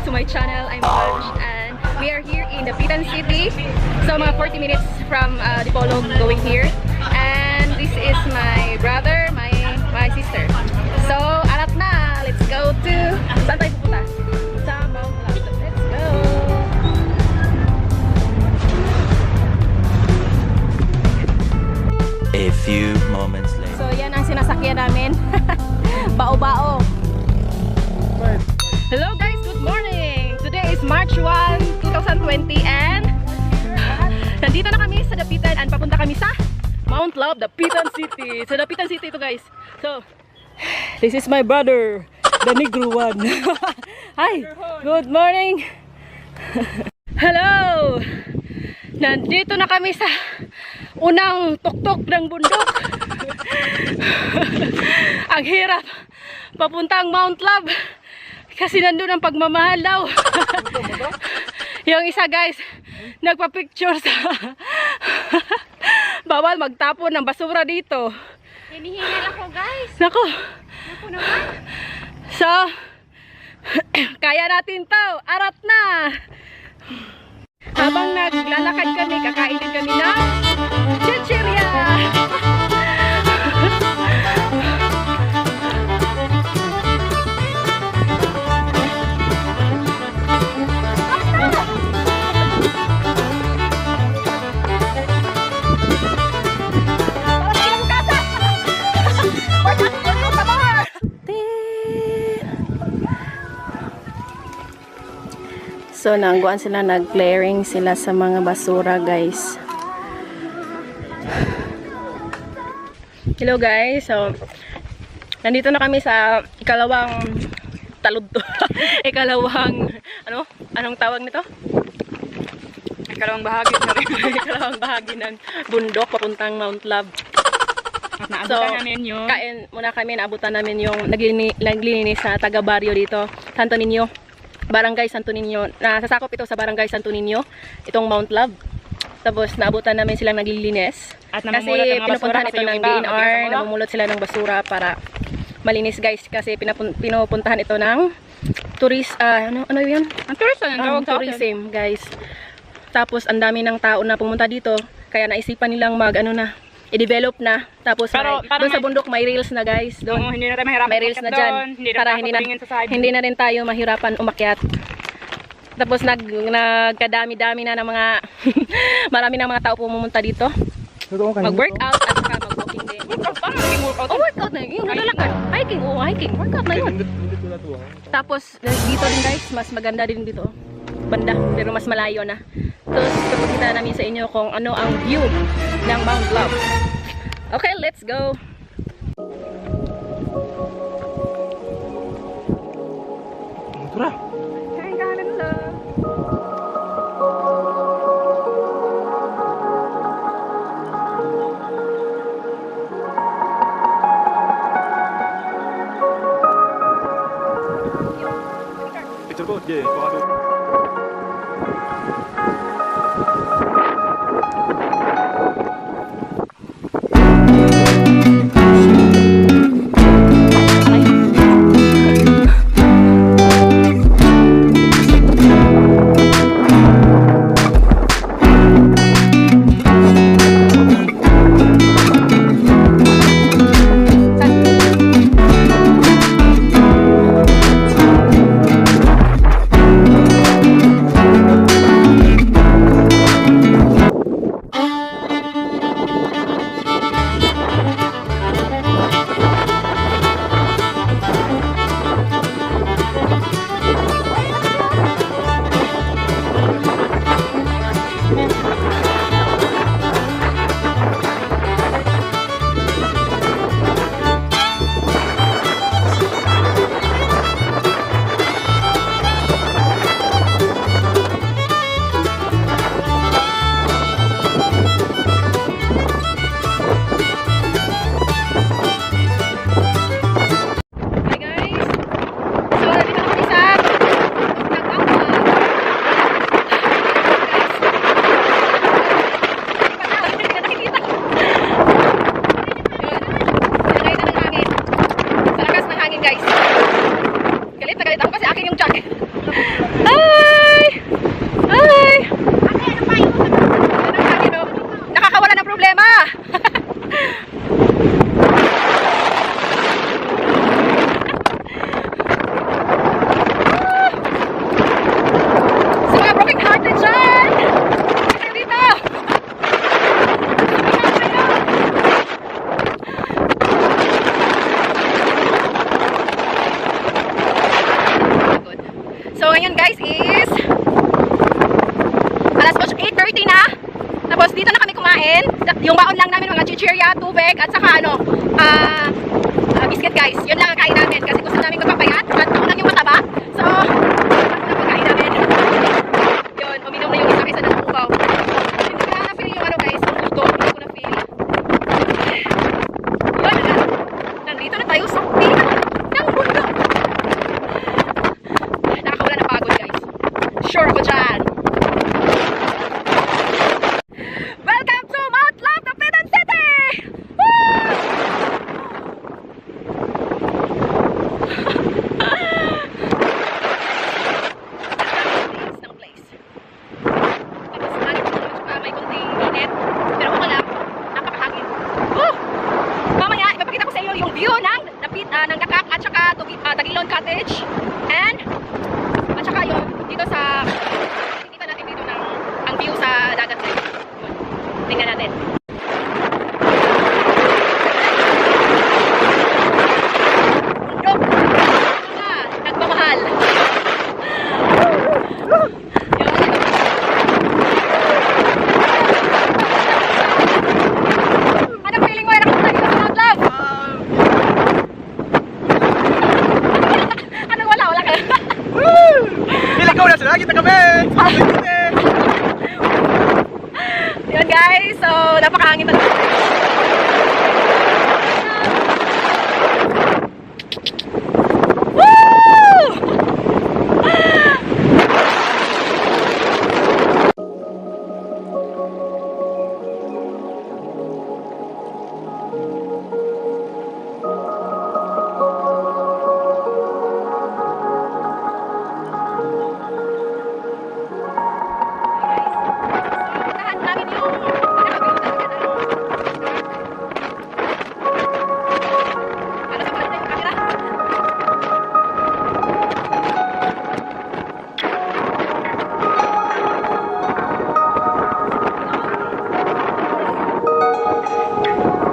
to my channel. I'm Marge and we are here in the Dapitan City. So mga 40 minutes from Dipolog going here. And this is my brother, my sister. So arat na, let's go to... Saan tayo pupunta? Sa Mount Love. Let's go! A few moments later. So yan ang sinasakyan namin. Bao-bao. Hello guys, good morning! Today is March 1, 2020 and nandito na kami sa Dapitan and papunta kami sa Mount Love, Dapitan City. Sa Dapitan City ito guys. So, this is my brother, the Negro one. Hi! Good morning! Hello! Nandito na kami sa unang tuktok ng bundok. Ang hirap papuntang Mount Love kasi nandun ang pagmamahal daw. Yung isa guys nagpa-picture sa bawal magtapon ng basura dito. Hinihingal ako guys. Nako. Ako naman. So kaya natin to. Arat na. Habang naglalakad kami, kakain din kami ng chichirya. So, nangguan sila, nag-clearing sila sa mga basura, guys. Hello, guys. So, nandito na kami sa ikalawang taludto. Ikalawang, anong tawag nito? Ikalawang bahagi na rin. Ikalawang bahagi ng bundok papuntang Mount Love. Naabutan So, namin yun. kain muna kami, naabutan namin yung naglilinis sa taga-baryo dito, Santo Niño. Barangay Santo Niño. Nasasakop ito sa Barangay Santo Niño, itong Mount Love. Tapos naabutan namin silang naglilinis. At Kasi namumulot ng mga basura pinupuntahan kasi ito yung ng iba, DNR, matigas ang ulo. namumulot sila ng basura para malinis guys. Kasi pinupuntahan ito ng tourist, ano yun? Ang tourism, ang tawag sa akin. Tourism guys. Tapos ang dami ng tao na pumunta dito. Kaya naisipan nilang i-develop na. Tapos Pero, doon sa bundok may rails na guys. Doon. Oo, hindi na tayo mahirapan May reels na umakyat dyan doon. Hindi para tayo papatingin sa side. hindi na rin tayo mahirapan umakyat. Tapos nagkadami-dami na ng mga marami na mga tao pumunta dito. Mag-workout at saka mag-walking din. Workout. Oh, workout na yun. Yung nalalakad. Hiking. Oh, hiking. Workout na yun. Tapos dito din guys, mas maganda din dito. Banda, pero mas malayo na. Tapos ipapakita namin sa inyo kung ano ang view ng Mount Love. Okay, let's go. Tara. Kain-kain lang. Picture ko, yeah, pakado. guys. Galit na galit ako kasi akin yung jacket. ngayon guys is alas 8:30 na. Tapos dito na kami kumain. Yung baon lang namin mga chichirya, tubig at saka biscuit guys. Yun lang ang kain namin kasi gusto namin magpapayat at ako lang yung mataba. So, yun lang ang kain namin. Yun, uminom na yung isa kaysa ng ubaw. Hindi ko na-feel yung guys, yung luto. Hindi ko na-feel. Yun, nandito na tayo sa pinaka ng mundo. Nakakawala ng pagod guys. Sure ako dyan. Welcome to Mount Love, the Pitan City! Woo! Ng place. Tapos may kunting init, pero okay lang. Napakahangin. Woo! Mamaya, ipapakita ko sa iyo yung view ng Dakak at saka Tagilon Cottage. And at saka yun, dito sa nakikita natin dito ang view sa dagat guys. Tingnan natin. Bundok. Nagmamahal. Yun, ito. Anong feeling mo? Nakapunta dito sa Mount Love? Anong wala? Wala ka lang. Nilikaw na sila, kita kami! Yun guys, so napakahangin talaga. Woo! Puntahan namin yung pinaka-view talaga ng ano sa palit na yung camera?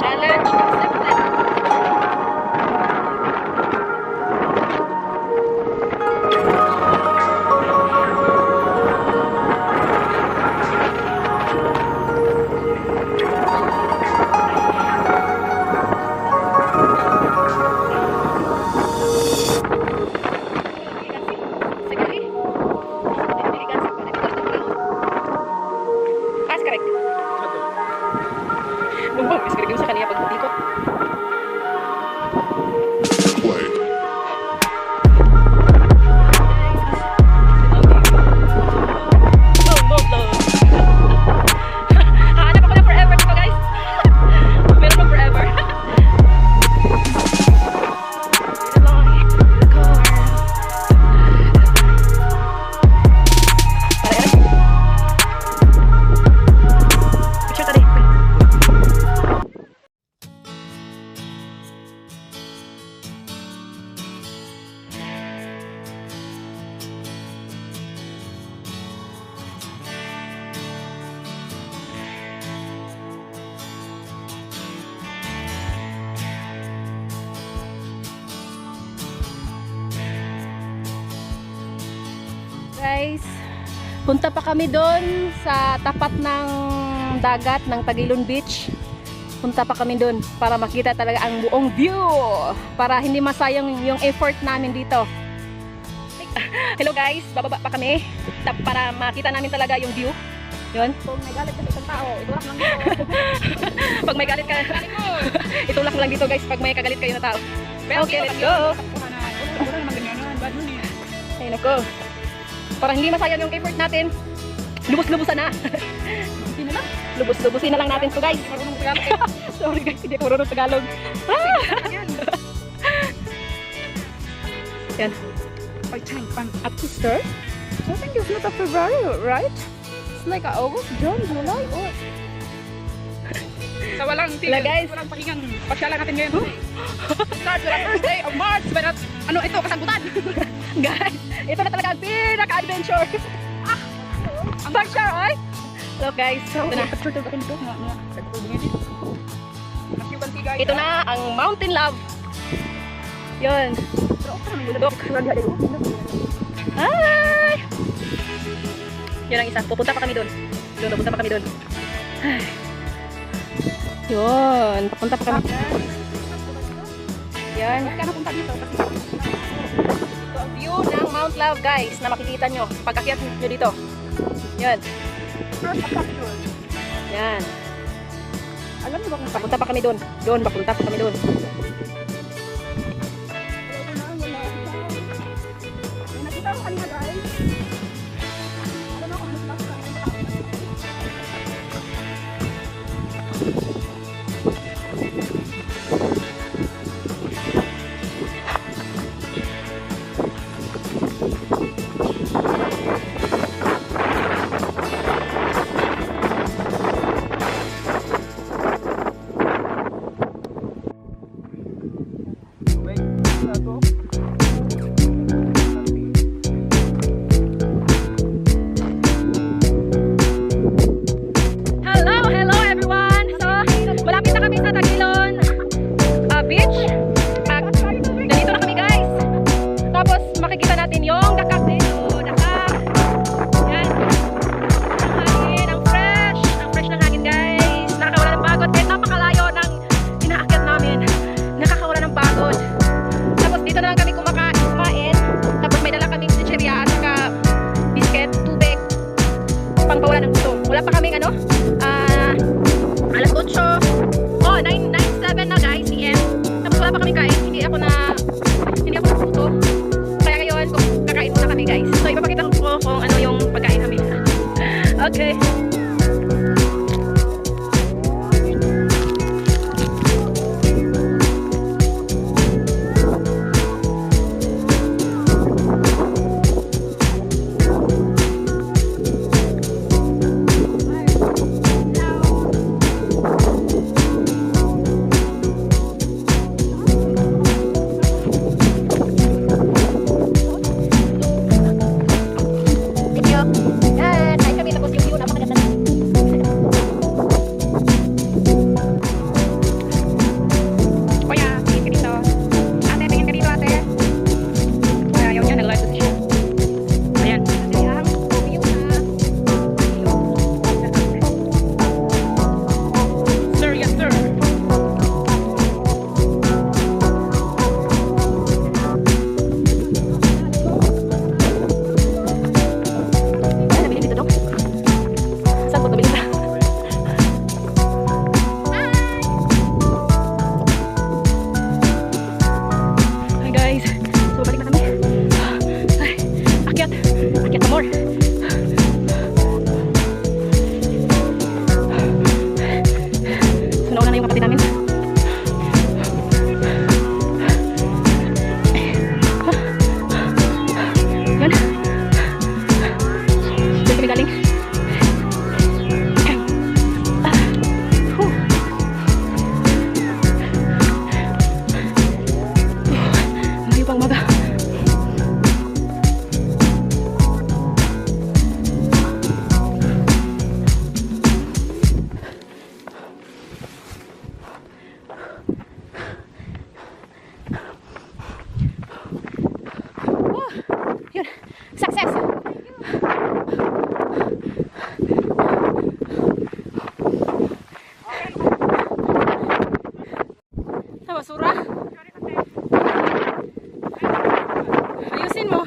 Challenge accepted. Sekali. Diligan sa kulit. Pas correct. Bumbong, is correct yung sa kanya pag ikot. Hanap ako ng forever dito guys. Meron pang forever. Dito lang ako car. Tara yan. Picture tadi. Guys, punta pa kami doon sa tapat ng dagat ng Tagilon Beach. Punta pa kami doon para makita talaga ang buong view, para hindi masayang yung effort namin dito. Hello guys, bababa pa kami para makita namin talaga yung view. Yun. Kung may galit kasi isang tao, itulak lang dito. Pag may galit ka, itulak lang dito guys pag may kagalit kayo na tao. Okay, let's go. Wala naman ganyan. Bad nun eh. Ay nako. Para hindi masayang yung effort natin, lubos-lubusan na. Hindi na lang. Lubos-lubusin na lang natin to guys. Marunong Tagalog. Sorry guys, hindi ako marunong Tagalog. Yan. Yan. Ay, chang, pang. Up to start? I think it's not a February, right? It's like a August, June, July, or... Sa walang tigil, Hello, guys. walang pakinggan. Pasyalan natin ngayon. Start with the first day of March. But ano ito, kasagutan. Guys, ito na talaga ang pinaka-adventure. Ang picture, oy! Look guys, ito na. Ito na ang Mountain Love. Yun. Bundok. Ay! Yan ang isa. Pupunta pa kami doon. Pupunta pa kami doon. Ay. Yun. Papunta pa kami. Yan. Kaya napunta dito. Ito ang view ng Mount Love, guys, na makikita nyo. Pag-akyat nyo dito. Yan. Yan. Alam mo ba kung Papunta pa kami doon. Doon, papunta pa kami doon. nakita ko kanina guys? Alam mo kung ano sila sa Hello everyone! So, malapit na kami sa Tagilon Beach. Nandito na kami, guys. Tapos, makikita natin yung dakak dito. Dakak. Yan. Ang hangin, ang fresh. Ang fresh ng hangin, guys. Nakakawala ng pagod. Kahit napakalayo ng inaakyat namin. Nakakawala ng pagod. Tapos, dito na lang kami kumain. Tapos, may dala kaming chichirya at saka biscuit, tubig. Pangpawala ng gusto. Wala pa kaming ano? Alas 8. Oh, 9:07 na, guys, PM. Tapos wala pa kami kain. Hindi ako nagusto. Kaya ngayon, kakain muna kami, guys. So, ipapakita ko kung ano yung pagkain namin. Okay. Yan, kain kami tapos yung view, napakaganda. Kuya, tingin ka dito. Ate, tingin ka dito, ate. Kuya, ayaw niya, nag-live kasi siya. Ayan. Ayan, view na. Sir, yes sir. Ano nabili dito, Dok? Saan ko nabili na? Hi guys, so balik na kami. Ay, akyat pa more. So nauna na yung kapatid namin. Yan. Diyan kami galing. Malayo pang maga. Yun. Success! Sa basura? Ayusin mo.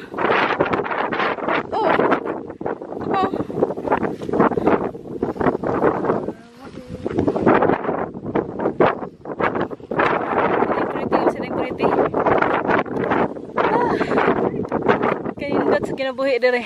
Oh. Ako. Celebrity. Kanindot sa kinabuhi dire.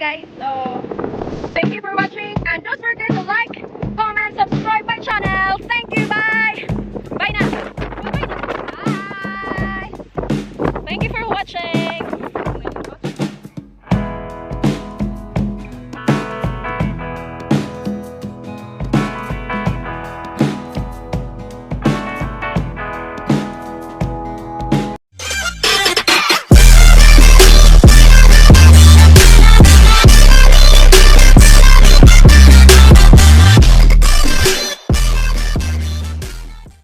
guys. So, thank you for watching. And don't forget to like, comment, subscribe my channel. Thank you. Bye. Bye na! Bye. Thank you for watching!